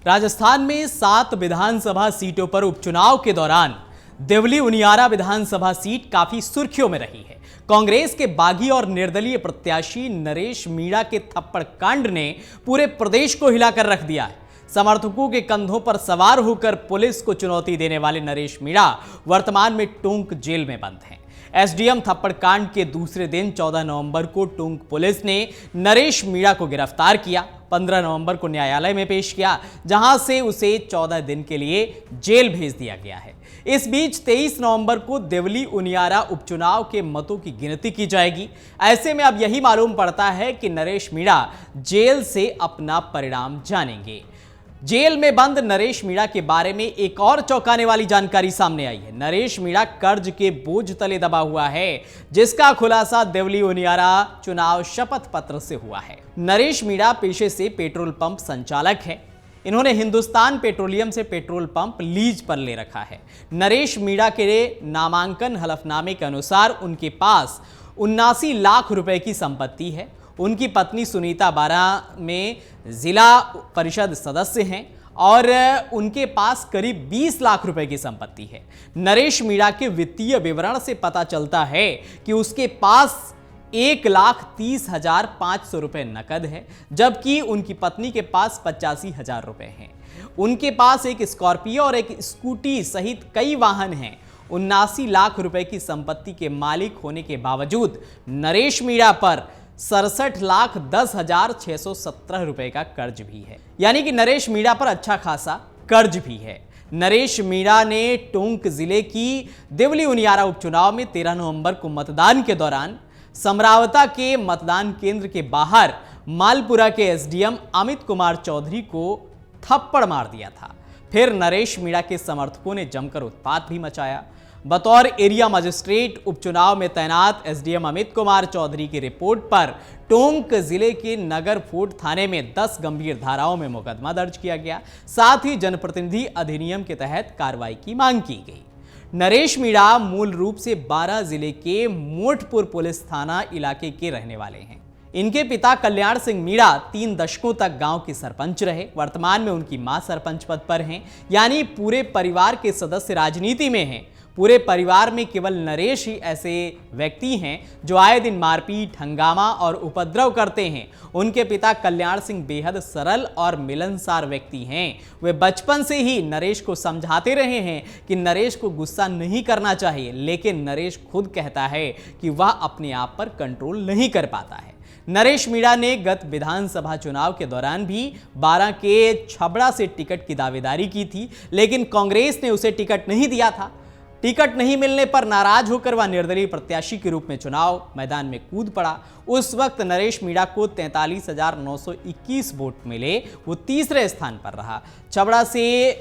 राजस्थान में 7 विधानसभा सीटों पर उपचुनाव के दौरान देवली उनियारा विधानसभा सीट काफी सुर्खियों में रही है। कांग्रेस के बागी और निर्दलीय प्रत्याशी नरेश मीणा के थप्पड़ कांड ने पूरे प्रदेश को हिलाकर रख दिया है। समर्थकों के कंधों पर सवार होकर पुलिस को चुनौती देने वाले नरेश मीणा वर्तमान में टोंक जेल में बंद हैं। एसडीएम थप्पड़ कांड के दूसरे दिन 14 नवंबर को टोंक पुलिस ने नरेश मीणा को गिरफ्तार किया। 15 नवंबर को न्यायालय में पेश किया, जहां से उसे 14 दिन के लिए जेल भेज दिया गया है। इस बीच 23 नवंबर को देवली उनियारा उपचुनाव के मतों की गिनती की जाएगी। ऐसे में अब यही मालूम पड़ता है कि नरेश मीणा जेल से अपना परिणाम जानेंगे। जेल में बंद नरेश मीणा के बारे में एक और चौंकाने वाली जानकारी सामने आई है। नरेश मीणा कर्ज के बोझ तले दबा हुआ है, जिसका खुलासा देवली उनियारा चुनाव शपथ पत्र से हुआ है। नरेश मीणा पेशे से पेट्रोल पंप संचालक है। इन्होंने हिंदुस्तान पेट्रोलियम से पेट्रोल पंप लीज पर ले रखा है। नरेश मीणा के नामांकन हलफनामे के अनुसार उनके पास 79 लाख रुपए की संपत्ति है। उनकी पत्नी सुनीता बारा में जिला परिषद सदस्य हैं और उनके पास करीब 20 लाख रुपए की संपत्ति है। नरेश मीणा के वित्तीय विवरण से पता चलता है कि उसके पास 1,30,500 रुपए नकद है, जबकि उनकी पत्नी के पास 85,000 रुपए हैं। उनके पास एक स्कॉर्पियो और एक स्कूटी सहित कई वाहन हैं। 79 लाख रुपए की संपत्ति के मालिक होने के बावजूद नरेश मीणा पर 67,10,617 रुपए का कर्ज भी है। यानी कि नरेश मीणा पर अच्छा खासा कर्ज भी है। नरेश मीणा ने टोंक जिले की देवली उनियारा उपचुनाव में 13 नवंबर को मतदान के दौरान समरावता के मतदान केंद्र के बाहर मालपुरा के एसडीएम अमित कुमार चौधरी को थप्पड़ मार दिया था। फिर नरेश मीणा के समर्थकों ने जमकर उत्पात भी मचाया। बतौर एरिया मजिस्ट्रेट उपचुनाव में तैनात एसडीएम अमित कुमार चौधरी की रिपोर्ट पर टोंक जिले के नगर फोर्ट थाने में 10 गंभीर धाराओं में मुकदमा दर्ज किया गया। साथ ही जनप्रतिनिधि अधिनियम के तहत कार्रवाई की मांग की गई। नरेश मीणा मूल रूप से 12 जिले के मोटपुर पुलिस थाना इलाके के रहने वाले हैं। इनके पिता कल्याण सिंह मीणा 3 दशकों तक गांव के सरपंच रहे। वर्तमान में उनकी मां सरपंच पद पर हैं। यानी पूरे परिवार के सदस्य राजनीति में हैं। पूरे परिवार में केवल नरेश ही ऐसे व्यक्ति हैं जो आए दिन मारपीट, हंगामा और उपद्रव करते हैं। उनके पिता कल्याण सिंह बेहद सरल और मिलनसार व्यक्ति हैं। वे बचपन से ही नरेश को समझाते रहे हैं कि नरेश को गुस्सा नहीं करना चाहिए, लेकिन नरेश खुद कहता है कि वह अपने आप पर कंट्रोल नहीं कर पाता है। नरेश मीणा ने गत विधानसभा चुनाव के दौरान भी 12 के छबड़ा से टिकट की दावेदारी की थी, लेकिन कांग्रेस ने उसे टिकट नहीं दिया था। टिकट नहीं मिलने पर नाराज होकर वह निर्दलीय प्रत्याशी के रूप में चुनाव मैदान में कूद पड़ा। उस वक्त नरेश मीणा को 43,921 वोट मिले। वो तीसरे स्थान पर रहा। छबड़ा से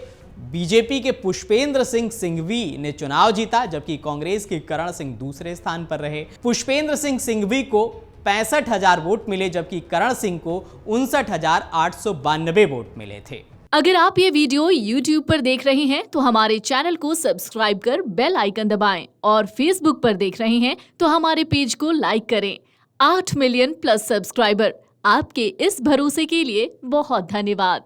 बीजेपी के पुष्पेंद्र सिंह सिंघवी ने चुनाव जीता, जबकि कांग्रेस के करण सिंह दूसरे स्थान पर रहे। पुष्पेंद्र सिंह सिंघवी को 65,000 वोट मिले, जबकि करण सिंह को 59,892 वोट मिले थे। अगर आप ये वीडियो YouTube पर देख रहे हैं तो हमारे चैनल को सब्सक्राइब कर बेल आइकन दबाएं, और Facebook पर देख रहे हैं तो हमारे पेज को लाइक करें। 8 मिलियन प्लस सब्सक्राइबर, आपके इस भरोसे के लिए बहुत धन्यवाद।